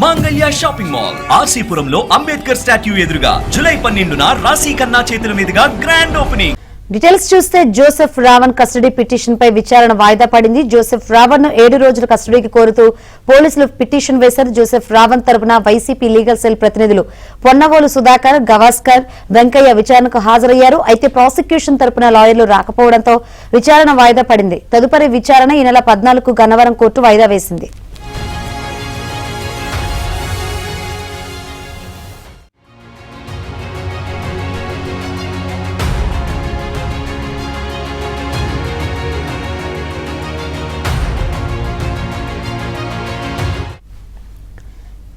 మాంగళ్య shopping mall ఆర్సీపురంలో Ambedkar statue ఎదురుగా July 12న రాశి ఖన్నా చేతుల మీదుగా గ్రాండ్ ఓపెనింగ్. డీటెయిల్స్ చూస్తే జోసెఫ్ రావణ్ కస్టడీ పిటిషన్ పై విచారణ వాయిదా పడింది. జోసెఫ్ రావణ్ ను 7 రోజుల కస్టడీకి కోరుతూ పోలీసులు పిటిషన్ వేశారు. జోసెఫ్ రావణ్ తరపున వైసీపీ లీగల్ సెల్ ప్రతినిధులు పొన్నవోలు సుధాకర్, గవాస్కర్, వెంకయ్య విచారణకు హాజరయ్యారు. అయితే ప్రాసిక్యూషన్ తరపున లాయర్లు రాకపోవడంతో విచారణ వాయిదా పడింది. తదుపరి విచారణ ఈ నెల 14కు గన్నవరం కోర్టు వాయిదా వేసింది.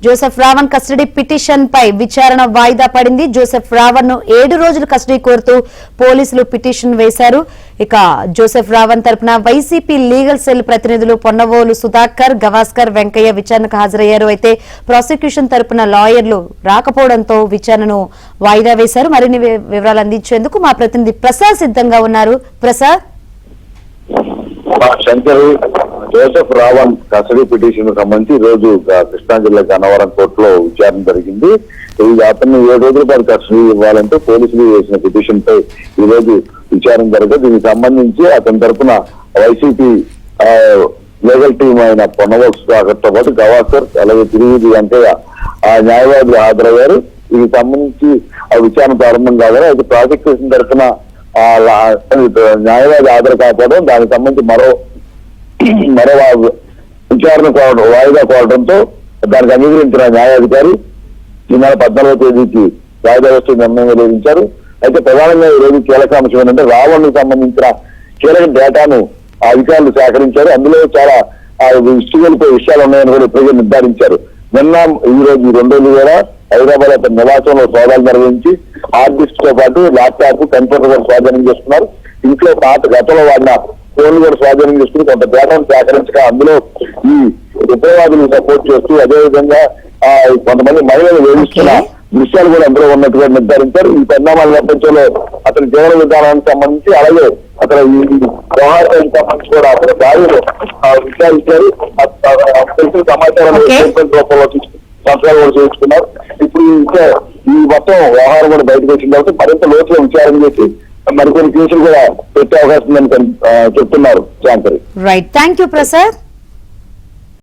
జోసెఫ్ రావణ్ కస్టడీ పిటిషన్ పై విచారణ వాయిదా పడింది. జోసెఫ్ రావణ్ ను 7 రోజుల కస్టడీ కోరుతూ పోలీసులు పిటిషన్ వేశారు. ఇక జోసెఫ్ రావణ్ తరపున వైసీపీ లీగల్ సెల్ ప్రతినిధులు పొన్నవోలు సుధాకర్, గవాస్కర్, వెంకయ్య విచారణకు హాజరయ్యారు. అయితే ప్రాసిక్యూషన్ తరపున లాయర్లు రాకపోవడంతో విచారణను వాయిదా వేశారు. మరిన్ని వివరాలు అందించేందుకు మా ప్రతినిధి ప్రసాద్ సిద్ధంగా ఉన్నారు. ప్రసాద్, శంకర్, జోసెఫ్ రావణ్ కస్టడీ పిటిషన్ సంబంధించి ఈ రోజు కృష్ణా జిల్లా గన్నవరం కోర్టులో విచారణ జరిగింది. అతన్ని 7 రోజుల పాటు కస్టడీ ఇవ్వాలంటూ పోలీసులు వేసిన పిటిషన్ పై ఈ రోజు విచారణ జరగదు. దీనికి సంబంధించి అతని తరఫున వైసీపీ లీగల్ టీం అయిన పొన్నవోలు సుధాకర్ తో పాటు గవాస్కర్, అలాగే తిరిగి వెంకయ్య న్యాయవాదులు హాజరయ్యారు. దీనికి సంబంధించి విచారణ ప్రారంభం కాగానే అయితే ప్రాసిక్యూషన్ తరఫున న్యాయవాది హాజరు కాకపోవడం, దానికి సంబంధించి మరో విచారణ వాయిదా కోరడంతో దానికి అంగీకరించిన న్యాయాధికారి ఈ నెల 14వ తేదీకి వాయిదా వేస్తూ నిర్ణయం వెల్లడించారు. అయితే ప్రధానంగా ఈ రోజు కీలక అంశం ఏంటంటే రావణ్ కు సంబంధించిన కీలక డేటాను అధికారులు సేకరించారు. అందులో చాలా ఇష్టగలిపోయే విషయాలు ఉన్నాయని కూడా ఇప్పటికే నిర్ధారించారు. నిన్న ఈ రోజు 2 రోజులు కూడా హైదరాబాద్ అతని నివాసంలో సోదాలు నిర్వహించి హార్డ్ డిస్క్ తో పాటు ల్యాప్టాప్, కంప్యూటర్ కూడా స్వాధీనం చేసుకున్నారు. ఇంట్లో గతంలో వాడిన ఫోన్లు కూడా స్వాధీనం చేసుకుని కొంత డేటాను సేకరించగా అందులో ఈ ఉగ్రవాదులు సపోర్ట్ చేస్తూ అదేవిధంగా కొంతమంది మహిళలు వేధిస్తున్న దృశ్యాలు కూడా అందులో ఉన్నట్టుగా నిర్ధారించారు. ఈ పరిణామాల నేపథ్యంలో అతని జీవన విధానానికి సంబంధించి అలాగే అతను ఈ వ్యవహారానికి సంబంధించి కూడా అతని భార్యలు విచారించారు. తెలిసిన సమాచారాన్ని రూపంలో సంతకాలు కూడా చేయించుకున్నారు. ఇప్పుడు ఈ మొత్తం వ్యవహారం కూడా బయటకు వచ్చిన తర్వాత మరింత లోతుగా విచారణ చేసి మరికొన్ని కేసులు కూడా పెట్టే అవకాశం ఉందని చెప్తున్నారు. Right, thank you Prasad.